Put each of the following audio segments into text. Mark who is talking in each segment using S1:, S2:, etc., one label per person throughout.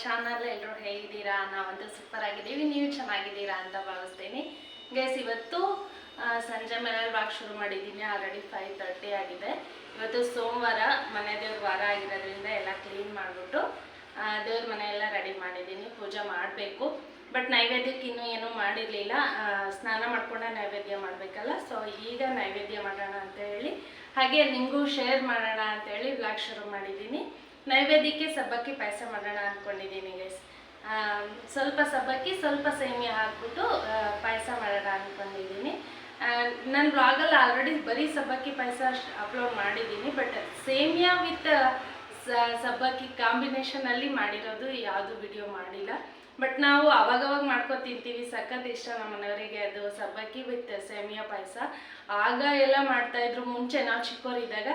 S1: Channel. ಎಲ್ಲರೂ ಹೇಗಿದ್ದೀರಾ? ನಾವಂತೂ ಸೂಪರ್ ಆಗಿದ್ದೀವಿ, ನೀವು ಚೆನ್ನಾಗಿದ್ದೀರಾ ಅಂತ ಭಾವಿಸ್ತೀನಿ. ಗೈಸ್, ಇವತ್ತು ಸಂಜೆ ಮೇಲೆ ವ್ಲಾಗ್ ಶುರು ಮಾಡಿದ್ದೀನಿ. ಆಲ್ರೆಡಿ 5:30 ಆಗಿದೆ. ಇವತ್ತು ಸೋಮವಾರ, ಮನೆ ದೇವ್ರ ವಾರ ಆಗಿರೋದ್ರಿಂದ ಎಲ್ಲ ಕ್ಲೀನ್ ಮಾಡಿಬಿಟ್ಟು ದೇವ್ರ ಮನೆಯೆಲ್ಲ ರೆಡಿ ಮಾಡಿದ್ದೀನಿ. ಪೂಜೆ ಮಾಡಬೇಕು, ಬಟ್ ನೈವೇದ್ಯಕ್ಕೆ ಇನ್ನೂ ಏನೂ ಮಾಡಿರಲಿಲ್ಲ. ಸ್ನಾನ ಮಾಡ್ಕೊಂಡೆ ನೈವೇದ್ಯ ಮಾಡಬೇಕಲ್ಲ, ಸೊ ಈಗ ನೈವೇದ್ಯ ಮಾಡೋಣ ಅಂತ ಹೇಳಿ, ಹಾಗೆ ನಿಮಗೂ ಶೇರ್ ಮಾಡೋಣ ಅಂತೇಳಿ ವ್ಲಾಗ್ ಶುರು ಮಾಡಿದ್ದೀನಿ. ನೈವೇದ್ಯಕ್ಕೆ ಸಬ್ಬಕ್ಕಿ ಪಾಯಸ ಮಾಡೋಣ ಅಂದ್ಕೊಂಡಿದ್ದೀನಿ ಗೈಸ್. ಸ್ವಲ್ಪ ಸಬ್ಬಕ್ಕಿ, ಸ್ವಲ್ಪ ಸೇಮಿಯಾ ಹಾಕ್ಬಿಟ್ಟು ಪಾಯಸ ಮಾಡೋಣ ಅಂದ್ಕೊಂಡಿದ್ದೀನಿ. ನನ್ನ ವ್ಲಾಗಲ್ಲಿ ಆಲ್ರೆಡಿ ಬರೀ ಸಬ್ಬಕ್ಕಿ ಪಾಯಸ ಅಪ್ಲೋಡ್ ಮಾಡಿದ್ದೀನಿ, ಬಟ್ ಸೇಮಿಯಾ ವಿತ್ ಸಬ್ಬಕ್ಕಿ ಕಾಂಬಿನೇಷನಲ್ಲಿ ಮಾಡಿರೋದು ಯಾವುದು ವಿಡಿಯೋ ಮಾಡಿಲ್ಲ. ಬಟ್ ನಾವು ಅವಾಗವಾಗ ಮಾಡ್ಕೊಂಡು ತಿಂತೀವಿ, ಸಖತ್ ಇಷ್ಟ ನಮ್ಮ ಮನೆಯವರಿಗೆ ಅದು ಸಬ್ಬಕ್ಕಿ ವಿತ್ ಸೇಮಿಯಾ ಪಾಯಸ. ಆಗ ಎಲ್ಲ ಮಾಡ್ತಾಯಿದ್ರು ಮುಂಚೆ ನಾವು ಚಿಕ್ಕವರಿದ್ದಾಗ,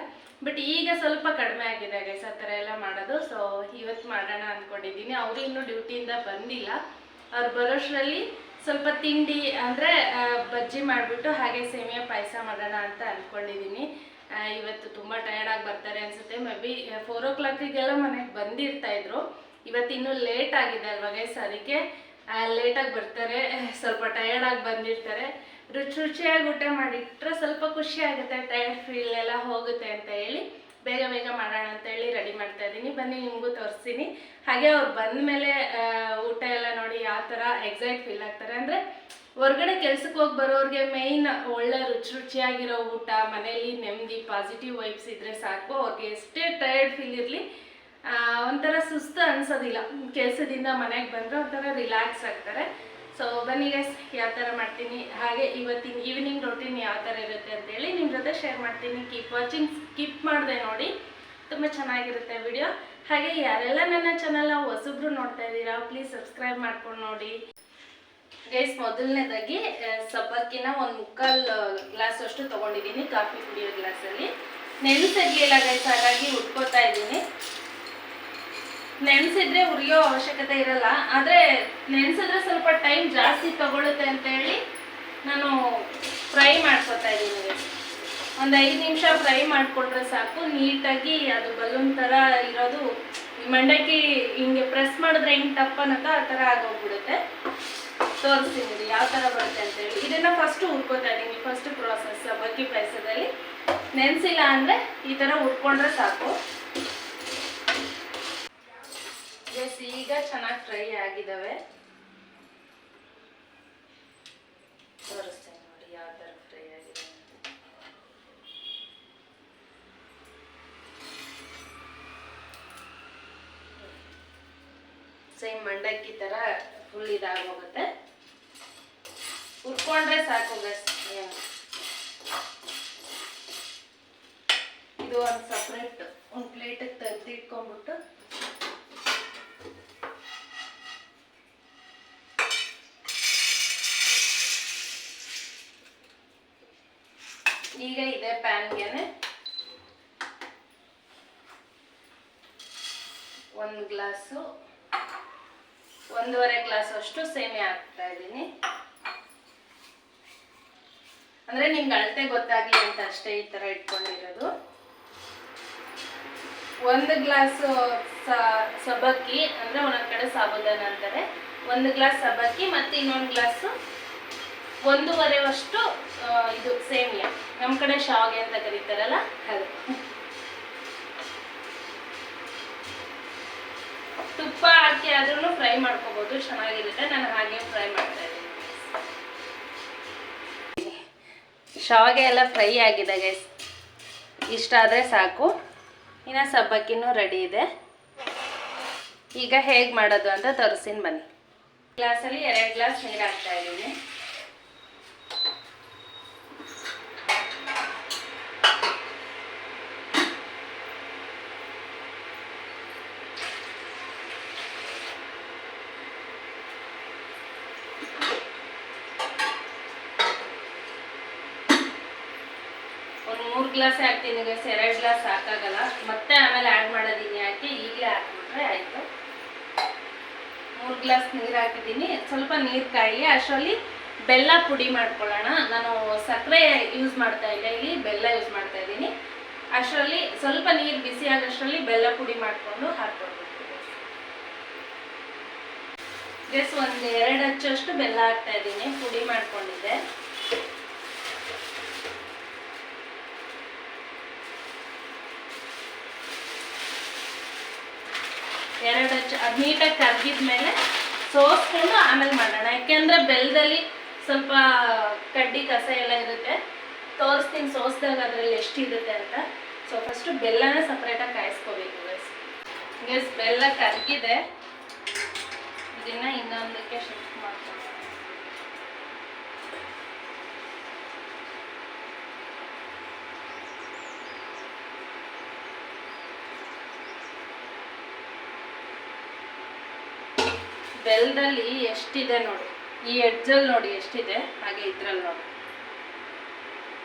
S1: ಬಟ್ ಈಗ ಸ್ವಲ್ಪ ಕಡಿಮೆ ಆಗಿದೆ ಗೈಸ್ ಆ ಥರ ಎಲ್ಲ ಮಾಡೋದು. ಸೊ ಇವತ್ತು ಮಾಡೋಣ ಅಂದ್ಕೊಂಡಿದ್ದೀನಿ. ಅವರು ಇನ್ನೂ ಡ್ಯೂಟಿಯಿಂದ ಬಂದಿಲ್ಲ. ಅವ್ರು ಬರೋಷ್ಟರಲ್ಲಿ ಸ್ವಲ್ಪ ತಿಂಡಿ ಅಂದರೆ ಬಜ್ಜಿ ಮಾಡಿಬಿಟ್ಟು ಹಾಗೆ ಸೇಮಿಯಾ ಪಾಯಸ ಮಾಡೋಣ ಅಂತ ಅಂದ್ಕೊಂಡಿದ್ದೀನಿ. ಇವತ್ತು ತುಂಬ ಟಯರ್ಡಾಗಿ ಬರ್ತಾರೆ ಅನಿಸುತ್ತೆ. ಮೇ ಬಿ 4 o'clockಗೆಲ್ಲ ಮನೆಗೆ ಬಂದಿರ್ತಾಯಿದ್ರು. ಇವತ್ತು ಇನ್ನೂ ಲೇಟ್ ಆಗಿದೆ ಅಲ್ವಾ ಗೈಸ್, ಅದಕ್ಕೆ ಲೇಟಾಗಿ ಬರ್ತಾರೆ. ಸ್ವಲ್ಪ ಟಯರ್ಡಾಗಿ ಬಂದಿರ್ತಾರೆ. ರುಚಿಯಾಗಿ ಊಟ ಮಾಡಿಟ್ರೆ ಸ್ವಲ್ಪ ಖುಷಿ ಆಗುತ್ತೆ, ಟಯರ್ಡ್ ಫೀಲ್ ಎಲ್ಲ ಹೋಗುತ್ತೆ ಅಂತ ಹೇಳಿ ಬೇಗ ಬೇಗ ಮಾಡೋಣ ಅಂತ ಹೇಳಿ ರೆಡಿ ಮಾಡ್ತಾ ಇದ್ದೀನಿ. ಬನ್ನಿ ನಿಮಗೂ ತೋರಿಸ್ತೀನಿ. ಹಾಗೆ ಅವ್ರು ಬಂದ ಮೇಲೆ ಊಟ ಎಲ್ಲ ನೋಡಿ ಯಾವ ಥರ ಎಕ್ಸೈಟ್ ಫೀಲ್ ಆಗ್ತಾರೆ ಅಂದರೆ, ಹೊರಗಡೆ ಕೆಲ್ಸಕ್ಕೆ ಹೋಗಿ ಬರೋರಿಗೆ ಮೇಯ್ನ್ ಒಳ್ಳೆ ರುಚಿಯಾಗಿರೋ ಊಟ, ಮನೇಲಿ ನೆಮ್ಮದಿ ಪಾಸಿಟಿವ್ ವೈಬ್ಸ್ ಇದ್ದರೆ ಸಾಕು. ಅವ್ರಿಗೆ ಎಷ್ಟೇ ಟಯರ್ಡ್ ಫೀಲ್ ಇರಲಿ ಒಂಥರ ಸುಸ್ತು ಅನ್ಸೋದಿಲ್ಲ. ಕೆಲಸದಿಂದ ಮನೆಗೆ ಬಂದರೆ ಒಂಥರ ರಿಲ್ಯಾಕ್ಸ್ ಆಗ್ತಾರೆ. ಸೊ ಬನ್ನಿ ಗೈಸ್, ಯಾವ ಥರ ಮಾಡ್ತೀನಿ, ಹಾಗೆ ಇವತ್ತಿನ ಈವ್ನಿಂಗ್ ರೊಟೀನ್ ಯಾವ ಥರ ಇರುತ್ತೆ ಅಂತೇಳಿ ನಿಮ್ಮ ಜೊತೆ ಶೇರ್ ಮಾಡ್ತೀನಿ. ಕೀಪ್ ವಾಚಿಂಗ್, ಸ್ಕಿಪ್ ಮಾಡಿದೆ ನೋಡಿ, ತುಂಬ ಚೆನ್ನಾಗಿರುತ್ತೆ ವಿಡಿಯೋ. ಹಾಗೆ ಯಾರೆಲ್ಲ ನನ್ನ ಚಾನಲ್ನ ಹೊಸಬ್ರು ನೋಡ್ತಾ ಇದ್ದೀರಾ, ಪ್ಲೀಸ್ ಸಬ್ಸ್ಕ್ರೈಬ್ ಮಾಡ್ಕೊಂಡು ನೋಡಿ ಗೈಸ್. ಮೊದಲನೇದಾಗಿ ಸಬ್ಬಕ್ಕಿನ 1/4 ಗ್ಲಾಸ್ ಅಷ್ಟು ತೊಗೊಂಡಿದ್ದೀನಿ, ಕಾಫಿ ಕುಡಿಯೋ ಗ್ಲಾಸಲ್ಲಿ. ನೆನೆಸಿರ್ಲಿಲ್ಲ ಗೈಸ್, ಹಾಗಾಗಿ ಉಟ್ಕೋತಾ ಇದ್ದೀನಿ. ನೆನೆಸಿದ್ರೆ ಉರಿಯೋ ಅವಶ್ಯಕತೆ ಇರಲ್ಲ, ಆದರೆ ನೆನೆಸಿದ್ರೆ ಸ್ವಲ್ಪ ಟೈಮ್ ಜಾಸ್ತಿ ತಗೊಳುತ್ತೆ ಅಂತ ಹೇಳಿ ನಾನು ಫ್ರೈ ಮಾಡ್ಕೊತಾ ಇದ್ದೀನಿ. ಒಂದು 5 ನಿಮಿಷ ಫ್ರೈ ಮಾಡಿಕೊಂಡ್ರೆ ಸಾಕು, ನೀಟಾಗಿ ಅದು ಬಲೂನ್ ಥರ ಇರೋದು. ಮಂಡಕ್ಕಿ ಹಿಂಗೆ ಪ್ರೆಸ್ ಮಾಡಿದ್ರೆ ಹೆಂಗೆ ಟಪ್ ಅನ್ನೋದು ಆ ಥರ ಆಗೋಗ್ಬಿಡುತ್ತೆ. ತೋರಿಸ್ತೀನಿ ಯಾವ ಥರ ಬರುತ್ತೆ ಅಂತೇಳಿ. ಇದನ್ನು ಫಸ್ಟು ಹುರ್ಕೋತಾ ಇದ್ದೀನಿ. ಫಸ್ಟ್ ಪ್ರೋಸೆಸ್ ಸಬ್ಬಕ್ಕಿ ಪಾಯಸದಲ್ಲಿ ನೆನೆಸಿಲ್ಲ ಅಂದರೆ ಈ ಥರ ಹುರ್ಕೊಂಡ್ರೆ ಸಾಕು. ಎಸ್, ಈಗ ಚೆನ್ನಾಗಿ ಫ್ರೈ ಆಗಿದ್ದಾವೆ. ತೋರಿಸ್ತೇನೆ ನೋಡಿ ಯಾವ ಥರ ಫ್ರೈ ಆಗಿದೆ. ಸೇಮ್ ಮಂಡಕ್ಕಿ ಥರ ಫುಲ್ ಇದಾಗೋಗುತ್ತೆ. ಹುರ್ಕೊಂಡ್ರೆ ಸಾಕು ಗಸ್. ಇದು ಒಂದು ಸಪ್ರೇಟ್ ಒಂದು ಪ್ಲೇಟಿಗೆ ತೆಗೆದಿಟ್ಕೊಂಡ್ಬಿಟ್ಟು ಈಗ ಇದೇ ಪ್ಯಾನ್ಗೆನೆ 1 ಗ್ಲಾಸು 1.5 ಗ್ಲಾಸ್ ಅಷ್ಟು ಸೇಮಿಯಾ ಹಾಕ್ತಾ ಇದ್ದೀನಿ. ಅಂದರೆ ನಿಮ್ಗೆ ಅಳತೆ ಗೊತ್ತಾಗಲಿ ಅಂತ ಅಷ್ಟೇ ಈ ಥರ ಇಟ್ಕೊಂಡಿರೋದು. 1 ಗ್ಲಾಸು ಸಬ್ಬಕ್ಕಿ ಅಂದರೆ ಒಂದೊಂದು ಕಡೆ ಸಾಬುದಾನ ಅಂತಾರೆ. 1 ಗ್ಲಾಸ್ ಸಬ್ಬಕ್ಕಿ ಮತ್ತು ಇನ್ನೊಂದು ಗ್ಲಾಸು 1.5 ಇದು ಸೇಮಿಯಾ, ನಮ್ಮ ಕಡೆ ಶಾವಿಗೆ ಅಂತ ಕರೀತಾರಲ್ಲ ಅದು. ತುಪ್ಪ ಹಾಕಿ ಆದ್ರೂ ಫ್ರೈ ಮಾಡ್ಕೋಬೋದು, ಚೆನ್ನಾಗಿರುತ್ತೆ. ನಾನು ಹಾಗೆ ಫ್ರೈ ಮಾಡ್ತಾ ಇದ್ದೀನಿ. ಶಾವಿಗೆ ಎಲ್ಲ ಫ್ರೈ ಆಗಿದೆ ಗೈಸ್, ಇಷ್ಟ ಆದರೆ ಸಾಕು. ಇನ್ನು ಸಬ್ಬಕ್ಕಿನೂ ರೆಡಿ ಇದೆ. ಈಗ ಹೇಗೆ ಮಾಡೋದು ಅಂತ ತೋರಿಸ್ತೀನಿ ಬನ್ನಿ. ಗ್ಲಾಸಲ್ಲಿ 2 ಗ್ಲಾಸ್ ನೀರು ಹಾಕ್ತಾ ಇದ್ದೀನಿ. ಒಂದು 3 ಗ್ಲಾಸ್ ಹಾಕ್ತೀನಿ ಗೈಸ್, 2 ಗ್ಲಾಸ್ ಸಾಕಾಗಲ್ಲ. ಮತ್ತೆ ಆಮೇಲೆ ಆ್ಯಡ್ ಮಾಡೋದೀನಿ, ಯಾಕೆ ಈಗಲೇ ಹಾಕ್ಬಿಟ್ರೆ ಆಯಿತು. 3 ಗ್ಲಾಸ್ ನೀರು ಹಾಕಿದ್ದೀನಿ. ಸ್ವಲ್ಪ ನೀರು ಕಾಯಿಲಿ, ಅಷ್ಟರಲ್ಲಿ ಬೆಲ್ಲ ಪುಡಿ ಮಾಡ್ಕೊಳ್ಳೋಣ. ನಾನು ಸಕ್ಕರೆ ಯೂಸ್ ಮಾಡ್ತಾ ಇಲ್ಲ, ಇಲ್ಲಿ ಬೆಲ್ಲ ಯೂಸ್ ಮಾಡ್ತಾ ಇದ್ದೀನಿ. ಅಷ್ಟರಲ್ಲಿ ಸ್ವಲ್ಪ ನೀರು ಬಿಸಿ ಆಗೋಷ್ಟರಲ್ಲಿ ಬೆಲ್ಲ ಪುಡಿ ಮಾಡಿಕೊಂಡು ಹಾಕ್ಕೊಳ್ಬೇಕು. ಗೈಸ್ ಒಂದು 2 ಅಚ್ಚಷ್ಟು ಬೆಲ್ಲ ಹಾಕ್ತಾ ಇದ್ದೀನಿ, ಪುಡಿ ಮಾಡ್ಕೊಂಡಿದ್ದೆ. ಅದು ನೀಟಾಗಿ ಕರಗಿದ್ಮೇಲೆ ಸೋಸ್ಕೊಂಡು ಆಮೇಲೆ ಮಾಡೋಣ. ಯಾಕೆಂದರೆ ಬೆಲ್ಲದಲ್ಲಿ ಸ್ವಲ್ಪ ಕಡ್ಡಿ ಕಸ ಎಲ್ಲ ಇರುತ್ತೆ. ತೋರಿಸ್ತೀನಿ ಸೋಸ್ದಾಗ ಅದರಲ್ಲಿ ಎಷ್ಟಿರುತ್ತೆ ಅಂತ. ಸೊ ಫಸ್ಟು ಬೆಲ್ಲನ ಸಪ್ರೇಟಾಗಿ ಕಾಯಿಸ್ಕೋಬೇಕು ಗೈಸ್. ಗೈಸ್ ಬೆಲ್ಲ ಕರಗಿದೆ, ಇದನ್ನು ಇನ್ನೊಂದಕ್ಕೆ ಶಿಫ್ಟ್ ಮಾಡ್ತೀನಿ. ಬೆಲ್ಲದಲ್ಲಿ ಎಷ್ಟಿದೆ ನೋಡಿ, ಈ ಎಡ್ಜಲ್ಲಿ ನೋಡಿ ಎಷ್ಟಿದೆ, ಹಾಗೆ ಇದ್ರಲ್ಲಿ ನೋಡಿ.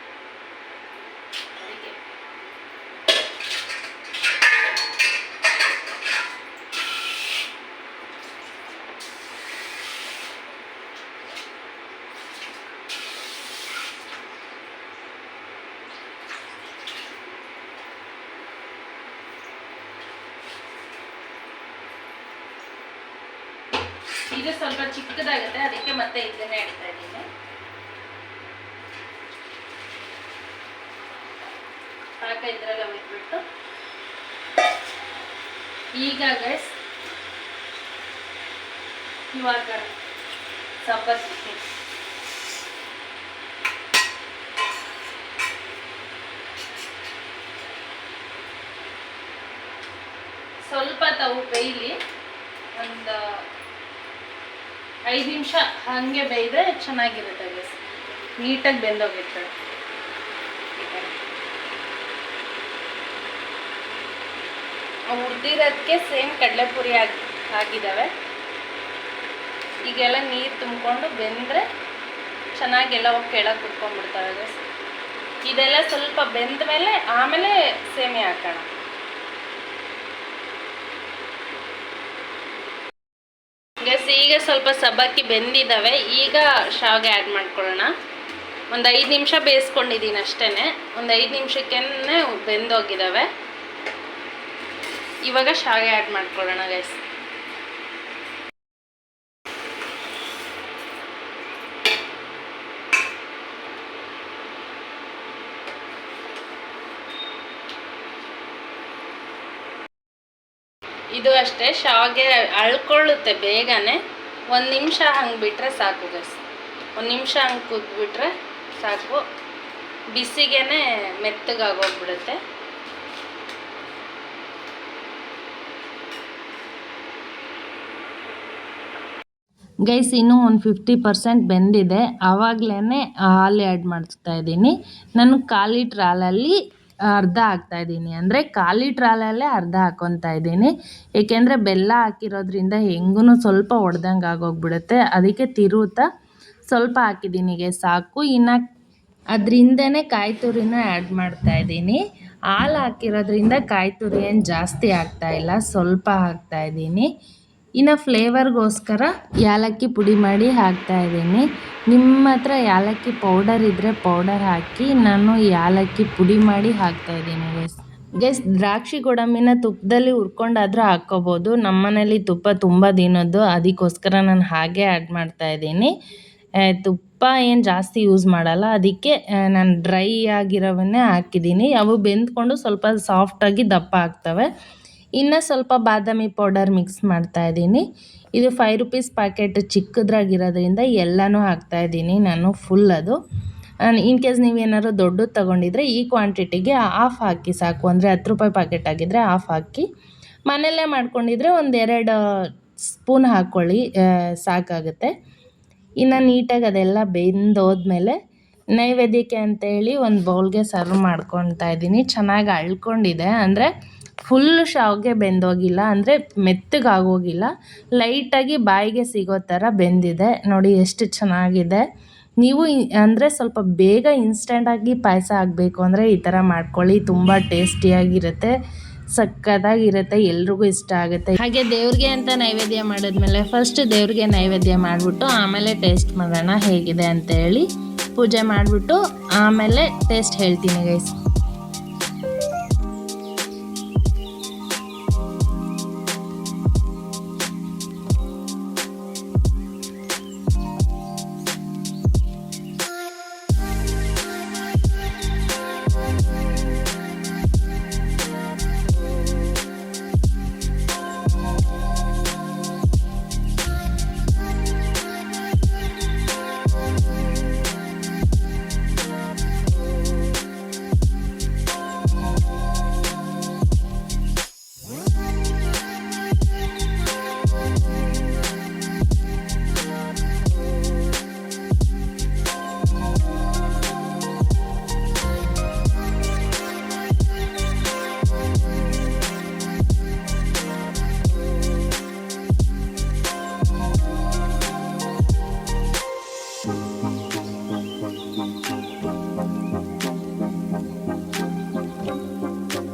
S1: ಅದಕ್ಕೆ ಇದು ಸ್ವಲ್ಪ ಚಿಕ್ಕದಾಗುತ್ತೆ, ಅದಕ್ಕೆ ಮತ್ತೆ ಇದನ್ನೇ ಇಡ್ತಾ ಇದ್ದೀನಿ. ಪಾಕ ಇದ್ರೆಲ್ಲ ಬಿಟ್ಬಿಟ್ಟು ಈಗ ಗೈಸ್ ಇವಾಗ ಸಬ್ಬಕ್ಕಿ ಸ್ವಲ್ಪ ತವು ಬೇಯಲಿ, ಒಂದು 5 ನಿಮಿಷ ಹಾಗೆ ಬೇಯ್ದ್ರೆ ಚೆನ್ನಾಗಿರುತ್ತೆ ಗೈಸ್, ನೀಟಾಗಿ ಬೆಂದೋಗಿರ್ತದೆ. ಹುರಿದಿರೋದಕ್ಕೆ ಸೇಮ್ ಕಡಲೆಪುರಿ ಆಗಿದ್ದಾವೆ. ಈಗೆಲ್ಲ ನೀರು ತುಂಬಿಕೊಂಡು ಬೆಂದರೆ ಚೆನ್ನಾಗೆಲ್ಲ ಹೋಗಿ ಕೆಳಗೆ ಕುತ್ಕೊಂಡ್ಬಿಡ್ತವೆ ಗೈಸ್. ಇದೆಲ್ಲ ಸ್ವಲ್ಪ ಬೆಂದ ಮೇಲೆ ಆಮೇಲೆ ಸೇಮೆ ಹಾಕೋಣ. ಈಗ ಸ್ವಲ್ಪ ಸಬ್ಬಕ್ಕಿ ಬೆಂದಿದ್ದಾವೆ. ಈಗ ಶಾವಿಗೆ ಆ್ಯಡ್ ಮಾಡ್ಕೊಳ್ಳೋಣ. ಒಂದು 5 ನಿಮಿಷ ಬೇಯಿಸ್ಕೊಂಡಿದ್ದೀನಿ ಅಷ್ಟೇ, ಒಂದು 5 ನಿಮಿಷಕ್ಕೇ ಬೆಂದೋಗಿದ್ದಾವೆ. ಇವಾಗ ಶಾವಿಗೆ ಆ್ಯಡ್ ಮಾಡ್ಕೊಳ್ಳೋಣ ಗೈಸ್. ಇದು ಅಷ್ಟೇ, ಶಾವಿಗೆ ಅಳ್ಕೊಳ್ಳುತ್ತೆ ಬೇಗನೆ. 1 ನಿಮಿಷ ಹಂಗೆ ಬಿಟ್ಟರೆ ಸಾಕು ಗೈಸ್, 1 ನಿಮಿಷ ಹಂಗೆ ಕುದ್ಬಿಟ್ರೆ ಸಾಕು. ಬಿಸಿಗೆ ಮೆತ್ತಗಾಗೋಗ್ಬಿಡುತ್ತೆ. ಗೈಸ್ ಇನ್ನೂ ಒಂದು 50% ಬೆಂದಿದೆ. ಆವಾಗಲೇ ಹಾಲು ಆ್ಯಡ್ ಮಾಡ್ತಾ ಇದ್ದೀನಿ. ನಾನು 1/4 ಲೀಟ್ರ್ ಹಾಲಲ್ಲಿ ಅರ್ಧ ಹಾಕ್ತಾಯಿದ್ದೀನಿ, ಅಂದರೆ 1/4 ಲೀಟ್ರ್ ಹಾಲಲ್ಲೇ ಅರ್ಧ ಹಾಕ್ಕೊತಾ ಇದ್ದೀನಿ. ಏಕೆಂದರೆ ಬೆಲ್ಲ ಹಾಕಿರೋದ್ರಿಂದ ಹೆಂಗೂ ಸ್ವಲ್ಪ ಒಡೆದಂಗೆ ಆಗೋಗ್ಬಿಡುತ್ತೆ, ಅದಕ್ಕೆ ತಿರುವುತ್ತಾ ಸ್ವಲ್ಪ ಹಾಕಿದ್ದೀನಿ ಸಾಕು. ಇನ್ನು ಅದರಿಂದನೇ ಕಾಯಿ ತುರಿನ ಆ್ಯಡ್ ಮಾಡ್ತಾಯಿದ್ದೀನಿ. ಹಾಲು ಹಾಕಿರೋದ್ರಿಂದ ಕಾಯಿ ತುರಿ ಏನು ಜಾಸ್ತಿ ಹಾಕ್ತಾಯಿಲ್ಲ, ಸ್ವಲ್ಪ ಹಾಕ್ತಾಯಿದ್ದೀನಿ. ಇನ್ನು ಫ್ಲೇವರ್ಗೋಸ್ಕರ ಏಲಕ್ಕಿ ಪುಡಿ ಮಾಡಿ ಹಾಕ್ತಾಯಿದ್ದೀನಿ. ನಿಮ್ಮ ಹತ್ರ ಏಲಕ್ಕಿ ಪೌಡರ್ ಇದ್ದರೆ ಪೌಡರ್ ಹಾಕಿ, ನಾನು ಏಲಕ್ಕಿ ಪುಡಿ ಮಾಡಿ ಹಾಕ್ತಾಯಿದ್ದೀನಿ ಗೈಸ್. ದ್ರಾಕ್ಷಿ ಗೋಡಂಬಿನ ತುಪ್ಪದಲ್ಲಿ ಹುರ್ಕೊಂಡಾದರೂ ಹಾಕ್ಕೋಬೋದು. ನಮ್ಮ ಮನೇಲಿ ತುಪ್ಪ ತುಂಬ ದಿನದ್ದು, ಅದಕ್ಕೋಸ್ಕರ ನಾನು ಹಾಗೆ ಆ್ಯಡ್ ಮಾಡ್ತಾಯಿದ್ದೀನಿ. ತುಪ್ಪ ಏನು ಜಾಸ್ತಿ ಯೂಸ್ ಮಾಡಲ್ಲ, ಅದಕ್ಕೆ ನಾನು ಡ್ರೈ ಆಗಿರೋವನ್ನೇ ಹಾಕಿದ್ದೀನಿ. ಅವು ಬೆಂದ್ಕೊಂಡು ಸ್ವಲ್ಪ ಸಾಫ್ಟಾಗಿ ದಪ್ಪ ಆಗ್ತವೆ. ಇನ್ನು ಸ್ವಲ್ಪ ಬಾದಾಮಿ ಪೌಡರ್ ಮಿಕ್ಸ್ ಮಾಡ್ತಾಯಿದ್ದೀನಿ. ಇದು 5 ರೂಪೀಸ್ ಪ್ಯಾಕೆಟ್ ಚಿಕ್ಕದ್ರಾಗಿರೋದ್ರಿಂದ ಎಲ್ಲನೂ ಹಾಕ್ತಾಯಿದ್ದೀನಿ ನಾನು ಫುಲ್. ಅದು ಇನ್ ಕೇಸ್ ನೀವೇನಾದ್ರು ದೊಡ್ಡದು ತೊಗೊಂಡಿದ್ರೆ ಈ ಕ್ವಾಂಟಿಟಿಗೆ ಹಾಫ್ ಹಾಕಿ ಸಾಕು, ಅಂದರೆ 10 ರೂಪಾಯಿ ಪ್ಯಾಕೆಟ್ ಆಗಿದ್ದರೆ ಹಾಫ್ ಹಾಕಿ. ಮನೆಯಲ್ಲೇ ಮಾಡ್ಕೊಂಡಿದ್ರೆ 1-2 ಸ್ಪೂನ್ ಹಾಕ್ಕೊಳ್ಳಿ, ಸಾಕಾಗುತ್ತೆ. ಇನ್ನು ನೀಟಾಗಿ ಅದೆಲ್ಲ ಬೆಂದೋದ್ಮೇಲೆ ನೈವೇದ್ಯಕ್ಕೆ ಅಂತೇಳಿ ಒಂದು ಬೌಲ್ಗೆ ಸರ್ವ್ ಮಾಡ್ಕೊತಾ ಇದ್ದೀನಿ. ಚೆನ್ನಾಗಿ ಅಳ್ಕೊಂಡಿದೆ, ಅಂದರೆ ಫುಲ್ ಶಾವಿಗೆ ಬೆಂದೋಗಿಲ್ಲ, ಅಂದರೆ ಮೆತ್ತಗಾಗೋಗಿಲ್ಲ, ಲೈಟಾಗಿ ಬಾಯಿಗೆ ಸಿಗೋ ಥರ ಬೆಂದಿದೆ. ನೋಡಿ ಎಷ್ಟು ಚೆನ್ನಾಗಿದೆ. ನೀವು ಅಂದರೆ ಸ್ವಲ್ಪ ಬೇಗ ಇನ್ಸ್ಟೆಂಟಾಗಿ ಪಾಯಸ ಆಗಬೇಕು ಅಂದರೆ ಈ ಥರ ಮಾಡ್ಕೊಳ್ಳಿ, ತುಂಬ ಟೇಸ್ಟಿಯಾಗಿರುತ್ತೆ, ಸಕ್ಕತ್ತಾಗಿರುತ್ತೆ, ಎಲ್ರಿಗೂ ಇಷ್ಟ ಆಗುತ್ತೆ. ಹಾಗೆ ದೇವ್ರಿಗೆ ಅಂತ ನೈವೇದ್ಯ ಮಾಡಿದ್ಮೇಲೆ ಫಸ್ಟ್ ದೇವ್ರಿಗೆ ನೈವೇದ್ಯ ಮಾಡಿಬಿಟ್ಟು ಆಮೇಲೆ ಟೇಸ್ಟ್ ಮಾಡೋಣ ಹೇಗಿದೆ ಅಂತೇಳಿ ಪೂಜೆ ಮಾಡಿಬಿಟ್ಟು ಆಮೇಲೆ ಟೇಸ್ಟ್ ಹೇಳ್ತೀನಿ ಗೈಸ್.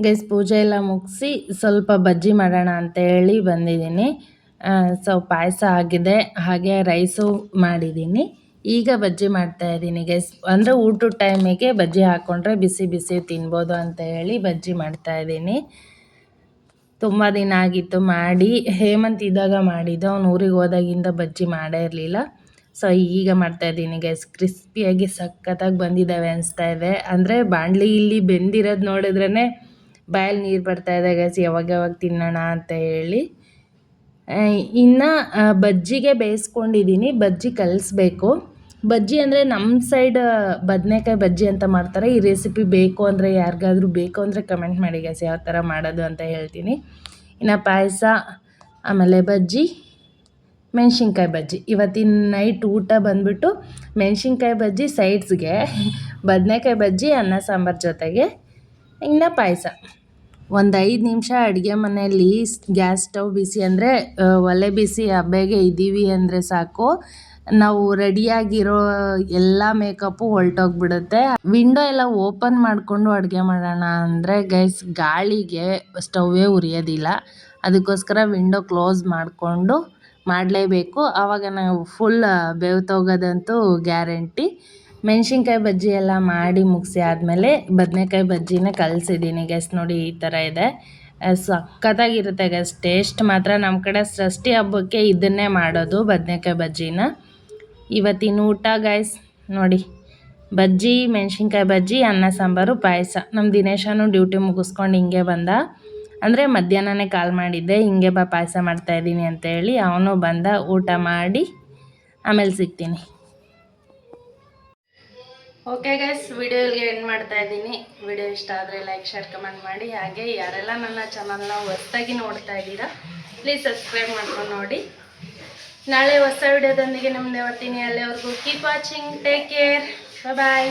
S1: ಗೈಸ್ ಪೂಜೆ ಎಲ್ಲ ಮುಗಿಸಿ ಸ್ವಲ್ಪ ಬಜ್ಜಿ ಮಾಡೋಣ ಅಂತ ಹೇಳಿ ಬಂದಿದ್ದೀನಿ. ಸೊ ಪಾಯಸ ಆಗಿದೆ, ಹಾಗೆ ರೈಸು ಮಾಡಿದ್ದೀನಿ. ಈಗ ಬಜ್ಜಿ ಮಾಡ್ತಾ ಇದ್ದೀನಿ ಗೈಸ್. ಅಂದರೆ ಊಟದ ಟೈಮಿಗೆ ಬಜ್ಜಿ ಹಾಕ್ಕೊಂಡ್ರೆ ಬಿಸಿ ಬಿಸಿ ತಿನ್ಬೋದು ಅಂತ ಹೇಳಿ ಬಜ್ಜಿ ಮಾಡ್ತಾ ಇದ್ದೀನಿ. ತುಂಬ ದಿನ ಆಗಿತ್ತು ಮಾಡಿ, ಹೇಮಂತ್ ಇದ್ದಾಗ ಮಾಡಿದ್ದು, ಅವ್ನು ಊರಿಗೆ ಹೋದಾಗಿಂದ ಬಜ್ಜಿ ಮಾಡೇ ಇರಲಿಲ್ಲ. ಸೊ ಈಗ ಮಾಡ್ತಾಯಿದ್ದೀನಿ ಗೈಸ್. ಕ್ರಿಸ್ಪಿಯಾಗಿ ಸಖತ್ತಾಗಿ ಬಂದಿದ್ದಾವೆ ಅನಿಸ್ತಾ ಇದೆ. ಅಂದರೆ ಬಾಣಲಿ ಇಲ್ಲಿ ಬೆಂದಿರೋದು ನೋಡಿದ್ರೇ ಬಾಯಲ್ಲಿ ನೀರು ಬರ್ತಾಯಿದೆ ಗೈಸ್, ಯಾವಾಗ ತಿನ್ನೋಣ ಅಂತ ಹೇಳಿ. ಇನ್ನು ಬಜ್ಜಿಗೆ ಬೇಯಿಸ್ಕೊಂಡಿದ್ದೀನಿ, ಬಜ್ಜಿ ಕಲಿಸ್ಬೇಕು. ಬಜ್ಜಿ ಅಂದರೆ ನಮ್ಮ ಸೈಡ್ ಬದನೆಕಾಯಿ ಬಜ್ಜಿ ಅಂತ ಮಾಡ್ತಾರೆ. ಈ ರೆಸಿಪಿ ಬೇಕು ಅಂದರೆ ಯಾರಿಗಾದ್ರೂ ಬೇಕು ಅಂದರೆ ಕಮೆಂಟ್ ಮಾಡಿ ಗೈಸ್, ಯಾವ ಥರ ಮಾಡೋದು ಅಂತ ಹೇಳ್ತೀನಿ. ಇನ್ನು ಪಾಯಸ, ಆಮೇಲೆ ಬಜ್ಜಿ, ಮೆಣಸಿನ್ಕಾಯಿ ಬಜ್ಜಿ. ಇವತ್ತಿನ ನೈಟ್ ಊಟ ಬಂದುಬಿಟ್ಟು ಮೆಣಸಿನ್ಕಾಯಿ ಬಜ್ಜಿ ಸೈಡ್ಸ್ಗೆ, ಬದನೆಕಾಯಿ ಬಜ್ಜಿ ಅನ್ನ ಸಾಂಬಾರು ಜೊತೆಗೆ, ಇನ್ನು ಪಾಯಸ. ಒಂದು 5 ನಿಮಿಷ ಅಡುಗೆ ಮನೆಯಲ್ಲಿ ಗ್ಯಾಸ್ ಸ್ಟವ್ ಬಿಸಿ ಅಂದರೆ ಒಲೆ ಬಿಸಿ ಹಬ್ಬೆಗೆ ಇದ್ದೀವಿ ಅಂದರೆ ಸಾಕು, ನಾವು ರೆಡಿಯಾಗಿರೋ ಎಲ್ಲ ಮೇಕಪ್ಪು ಹೊರಟೋಗ್ಬಿಡುತ್ತೆ. ವಿಂಡೋ ಎಲ್ಲ ಓಪನ್ ಮಾಡಿಕೊಂಡು ಅಡುಗೆ ಮಾಡೋಣ ಅಂದರೆ ಗೈಸ್ ಗಾಳಿಗೆ ಸ್ಟವ್ವೇ ಉರಿಯೋದಿಲ್ಲ. ಅದಕ್ಕೋಸ್ಕರ ವಿಂಡೋ ಕ್ಲೋಸ್ ಮಾಡಿಕೊಂಡು ಮಾಡಲೇಬೇಕು, ಆವಾಗ ನಾವು ಫುಲ್ ಬೇವ್ತೋಗೋದಂತೂ ಗ್ಯಾರಂಟಿ. ಮೆಣಸಿನ್ಕಾಯಿ ಬಜ್ಜಿ ಎಲ್ಲ ಮಾಡಿ ಮುಗಿಸಿ ಆದಮೇಲೆ ಬದನೆಕಾಯಿ ಬಜ್ಜಿನ ಕಲಸಿದ್ದೀನಿ ಗೈಸ್. ನೋಡಿ ಈ ಥರ ಇದೆ, ಸಖತ್ತಾಗಿರುತ್ತೆ ಗೈಸ್. ಟೇಸ್ಟ್ ಮಾತ್ರ ನಮ್ಮ ಕಡೆ ಷಷ್ಠಿ ಹಬ್ಬಕ್ಕೆ ಇದನ್ನೇ ಮಾಡೋದು, ಬದನೆಕಾಯಿ ಬಜ್ಜಿನ. ಇವತ್ತಿನ ಊಟ ಗೈಸ್ ನೋಡಿ, ಬಜ್ಜಿ, ಮೆಣಸಿನ್ಕಾಯಿ ಬಜ್ಜಿ, ಅನ್ನ ಸಾಂಬಾರು, ಪಾಯಸ. ನಮ್ಮ ದಿನೇಶನು ಡ್ಯೂಟಿ ಮುಗಿಸ್ಕೊಂಡು ಹಿಂಗೆ ಬಂದ, ಅಂದರೆ ಮಧ್ಯಾಹ್ನನೇ ಕಾಲ್ ಮಾಡಿದ್ದೆ, ಹಿಂಗೆ ಬಾ ಪಾಯಸ ಮಾಡ್ತಾಯಿದ್ದೀನಿ ಅಂತೇಳಿ. ಅವನು ಬಂದ, ಊಟ ಮಾಡಿ ಆಮೇಲೆ ಸಿಗ್ತೀನಿ. ಓಕೆ ಗೈಸ್, ವಿಡಿಯೋ ಇಲ್ಲಿಗೆ ಎಂಡ್ ಮಾಡ್ತಾ ಇದ್ದೀನಿ. ವಿಡಿಯೋ ಇಷ್ಟ ಆದರೆ ಲೈಕ್, ಶೇರ್, ಕಮೆಂಟ್ ಮಾಡಿ. ಹಾಗೆ ಯಾರೆಲ್ಲ ನನ್ನ ಚಾನಲ್ನ ಹೊಸದಾಗಿ ನೋಡ್ತಾ ಇದ್ದೀರಾ ಪ್ಲೀಸ್ ಸಬ್ಸ್ಕ್ರೈಬ್ ಮಾಡ್ಕೊಂಡು ನೋಡಿ. ನಾಳೆ ಹೊಸ ವಿಡಿಯೋದೊಂದಿಗೆ ನಿಮ್ಮನ್ನೇ ಬರ್ತೀನಿ. ಅಲ್ಲಿವರೆಗೂ ಕೀಪ್ ವಾಚಿಂಗ್, ಟೇಕ್ ಕೇರ್, ಬಾಯ್.